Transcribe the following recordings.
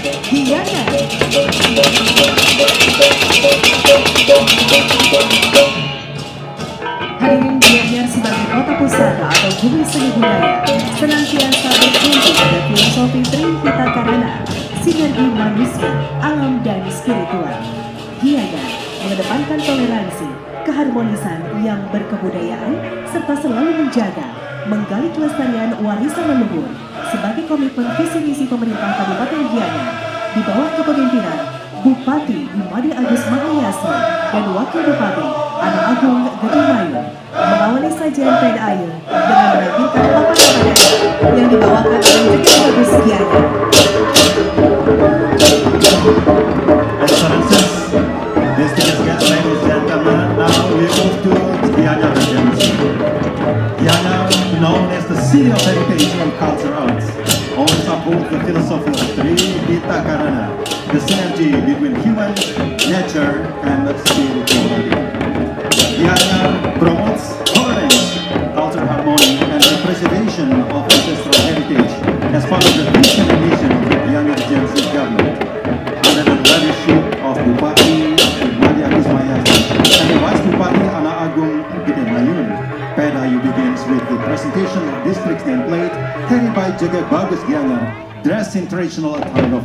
Gianyar. Hadirin, Gianyar sebagai kota pusaka atau bumi seni budaya senantiasa bertumpu pada filosofi Trihita Karana, sinergi manusia, alam dan spiritual. Gianyar mengedepankan toleransi, keharmonisan yang berkebudayaan serta selalu menjaga, menggali kelestarian warisan leluhur sebagai komitmen visi misi pemerintah Kabupaten Gianyar di bawah kepemimpinan Bupati Imade Agus Mahayasmi dan Wakil Bupati Ana Agung Gedimayun mengawali sajian Peda Ayu dengan menampilkan papan adat yang dibawakan oleh Jendela Agus Gianyar. Distinguished guests, ladies and gentlemen, now we move to Gianyar Regency. Gianyar, known as the City of Heritage and Cultural Arts, always upholds the philosophy of Trihita Karana, the synergy between human, nature, and spirituality. Gianyar promotes tolerance, cultural harmony, and the preservation of ancestral heritage as part of the vision and mission of the Gianyar Regency government. Under the leadership of Bupati Imade Agus Mahayasmi and the Vice Bupati Ana Agung Gedimayun, Peda Ayu begins with the presentation of district's nameplate carried by Jaga Bagus Gianyar, dressed in traditional attire of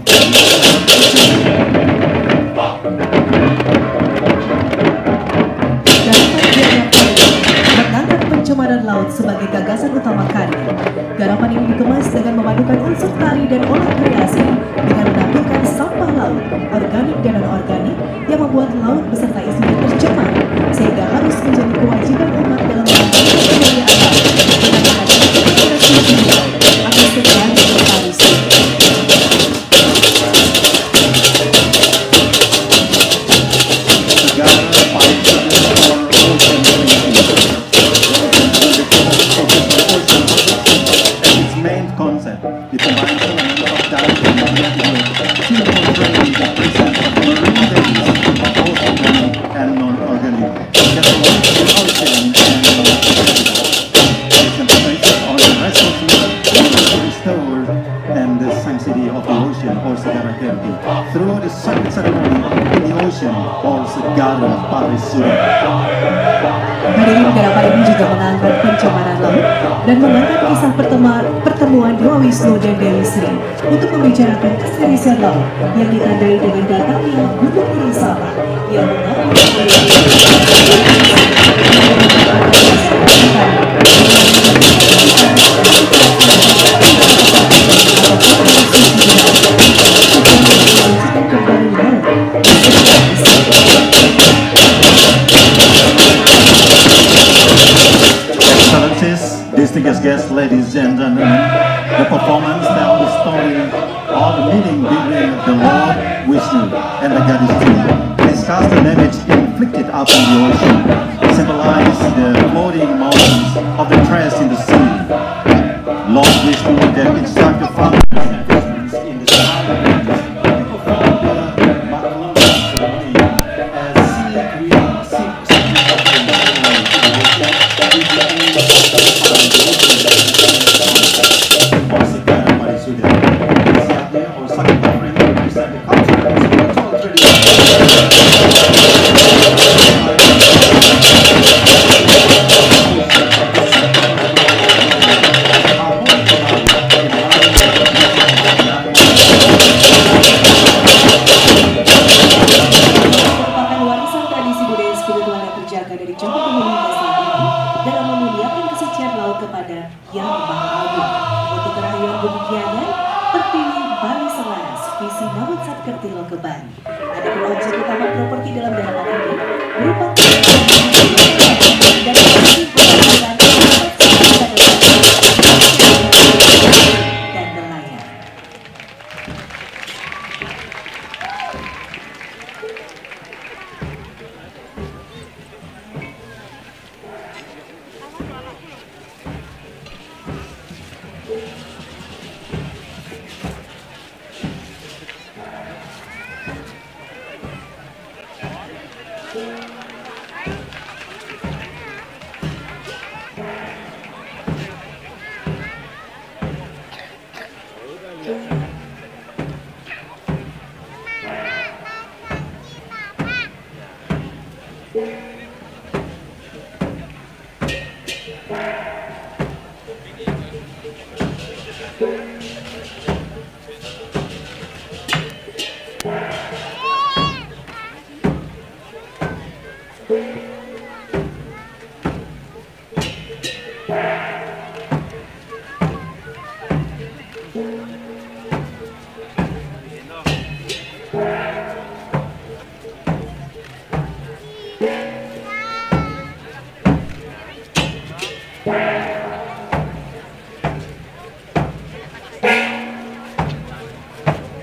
mengangkat pencemaran laut sebagai gagasan utama karya. Garapan ini dikemas dengan memadukan unsur tari dan olah kreasi dengan menampilkan sampah laut, organik dan non-organik yang membuat laut beserta isinya tercemar, sehingga harus menjadi kewajiban umat dalam melestarikan budaya alam dengan menghadirkan generasi muda akan segera dilestarikan. through the sacred ceremony in the ocean or Segara Parisura. Hadirin, garapan ini juga mengangkat pencemaran laut dan mengangkat kisah pertemuan Dewa Wisnu dan Dewi Sri untuk membicarakan keserisian laut yang ditandai dengan datangnya Gunung Irinsama yang Excellencies, distinguished guests, ladies and gentlemen, the performance tells the story of the meeting between the Lord Vishnu and the goddess Sri. Discuss the damage inflicted upon the ocean, symbolize the floating mountains of the trash in the sea. Lord Vishnu then instructed farmers in the surroundings to perform the Makalama ceremony as sea cream dari zaman dahulu hingga saat ini dalam memuliakan kesucian laut kepada Yang Maha Agung. Untuk kerahian Bumi Gianyar, Pertiwi Bali Selaras, visi Mawut Satkerti Lokeban. Ada pula objek utama properti dalam dalaman ini berupa dan dan nelayan.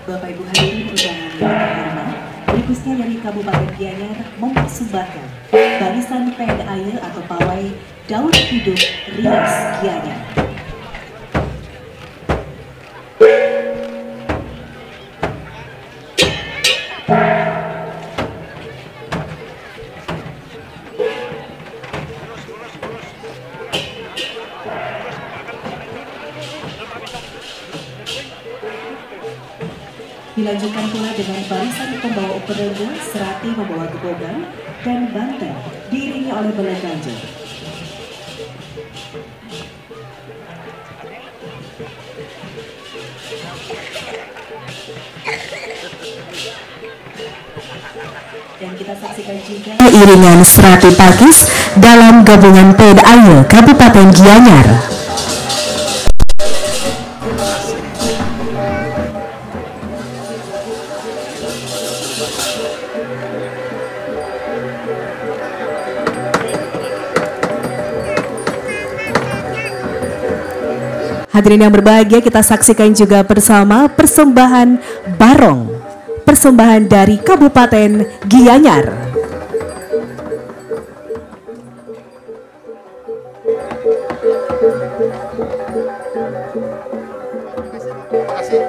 Bapak Ibu hadirin undangan yang terhormat, berikutnya dari Kabupaten Gianyar mempersembahkan barisan PNAY atau Pawai Daud Hidup Rias Gianyar. Dilanjutkan pula dengan barisan pembawa upacara Serati membawa Gebogan dan Banten diiringi oleh Bela Ganjar. Dan kita saksikan juga iringan Serati Pakis dalam gabungan PNAY Kabupaten Gianyar. Hadirin yang berbahagia, kita saksikan juga bersama persembahan barong, persembahan dari Kabupaten Gianyar. Terima kasih.